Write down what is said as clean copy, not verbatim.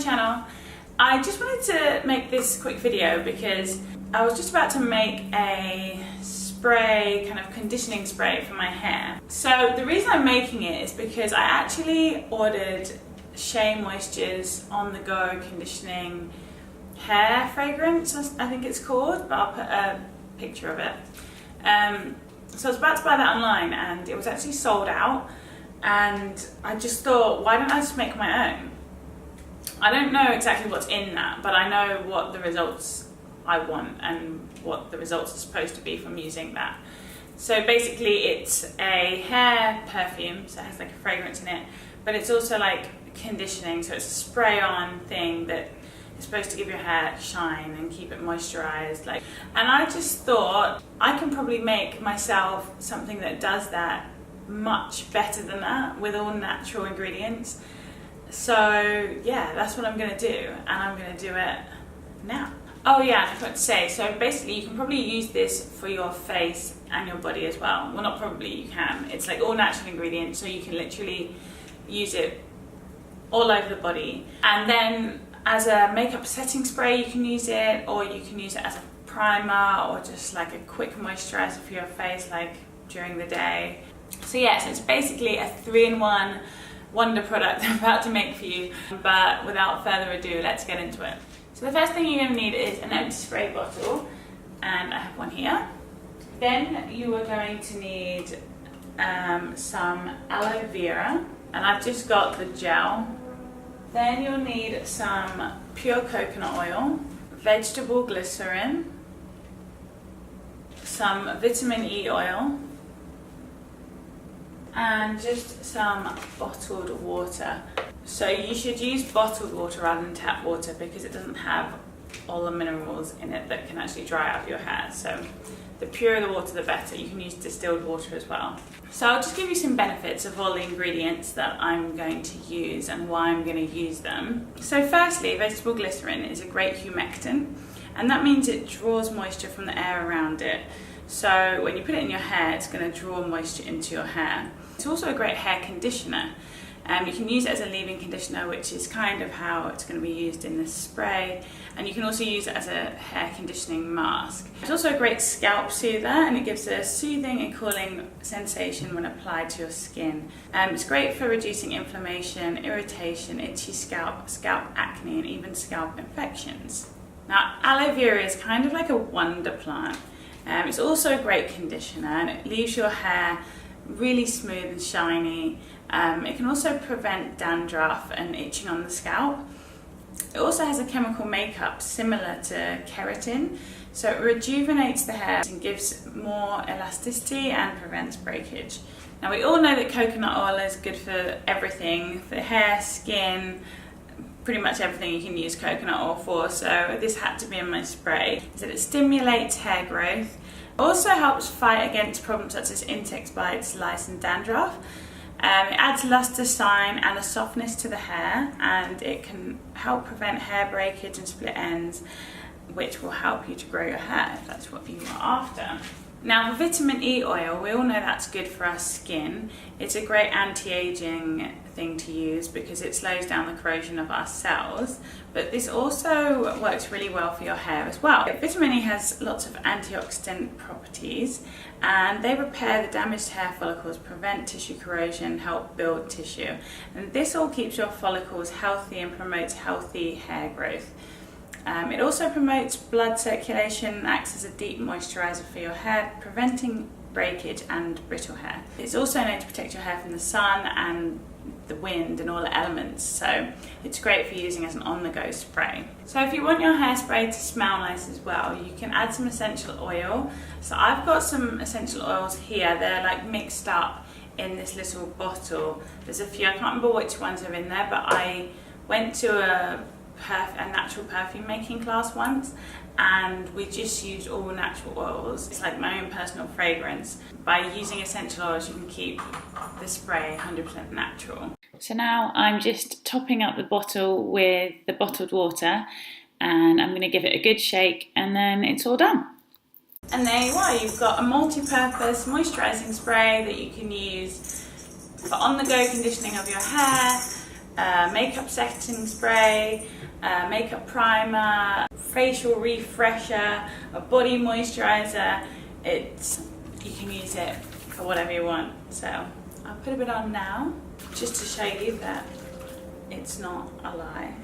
channel. I just wanted to make this quick video because I was just about to make a spray, kind of conditioning spray for my hair. So the reason I'm making it is because I actually ordered Shea Moisture's On The Go conditioning hair fragrance, I think it's called, but I'll put a picture of it. So I was about to buy that online and it was actually sold out, and I just thought, why don't I just make my own? I don't know exactly what's in that, but I know what the results I want and what the results are supposed to be from using that. So basically it's a hair perfume, so it has like a fragrance in it, but it's also like conditioning, so it's a spray-on thing that is supposed to give your hair shine and keep it moisturized. And I just thought I can probably make myself something that does that much better than that with all natural ingredients. So yeah, that's what I'm gonna do, and I'm gonna do it now. Oh yeah, I forgot to say, so basically you can probably use this for your face and your body as well. Well, not probably, you can. It's like all natural ingredients, so you can literally use it all over the body. And then as a makeup setting spray you can use it, or you can use it as a primer, or just like a quick moisturizer for your face, like during the day. So yeah, so it's basically a 3-in-1 wonder product I'm about to make for you. But without further ado, let's get into it. So the first thing you're going to need is an empty spray bottle, and I have one here. Then you are going to need some aloe vera, and I've just got the gel. Then you'll need some pure coconut oil, vegetable glycerin, some vitamin E oil, and just some bottled water. So you should use bottled water rather than tap water because it doesn't have all the minerals in it that can actually dry out your hair. So the purer the water, the better. You can use distilled water as well. So I'll just give you some benefits of all the ingredients that I'm going to use and why I'm going to use them. So firstly, vegetable glycerin is a great humectant, and that means it draws moisture from the air around it. So when you put it in your hair, it's going to draw moisture into your hair. It's also a great hair conditioner. You can use it as a leave-in conditioner, which is kind of how it's going to be used in this spray, and you can also use it as a hair conditioning mask. It's also a great scalp soother, and it gives a soothing and cooling sensation when applied to your skin. It's great for reducing inflammation, irritation, itchy scalp, scalp acne, and even scalp infections. Now, aloe vera is kind of like a wonder plant. It's also a great conditioner, and it leaves your hair really smooth and shiny. It can also prevent dandruff and itching on the scalp. It also has a chemical makeup similar to keratin, so it rejuvenates the hair and gives more elasticity and prevents breakage. Now we all know that coconut oil is good for everything, for hair, skin, pretty much everything you can use coconut oil for, so this had to be in my spray. So it stimulates hair growth. It also helps fight against problems such as insect bites, lice and dandruff. It adds luster, shine and a softness to the hair, and it can help prevent hair breakage and split ends, which will help you to grow your hair if that's what you are after. Now, the vitamin E oil, we all know that's good for our skin. It's a great anti-aging thing to use because it slows down the corrosion of our cells, but this also works really well for your hair as well. Vitamin E has lots of antioxidant properties, and they repair the damaged hair follicles, prevent tissue corrosion, help build tissue. And this all keeps your follicles healthy and promotes healthy hair growth. It also promotes blood circulation and acts as a deep moisturizer for your hair, preventing breakage and brittle hair. It's also known to protect your hair from the sun and the wind and all the elements, so it's great for using as an on-the-go spray. So if you want your hairspray to smell nice as well, you can add some essential oil. So I've got some essential oils here. They're like mixed up in this little bottle. There's a few, I can't remember which ones are in there, but I went to a natural perfume making class once, and we just used all natural oils. It's like my own personal fragrance. By using essential oils, you can keep the spray 100% natural. So now I'm just topping up the bottle with the bottled water, and I'm going to give it a good shake, and then it's all done. And there you are, you've got a multi-purpose moisturising spray that you can use for on-the-go conditioning of your hair, makeup setting spray, makeup primer, facial refresher, a body moisturizer. You can use it for whatever you want. So I'll put a bit on now just to show you that it's not a lie.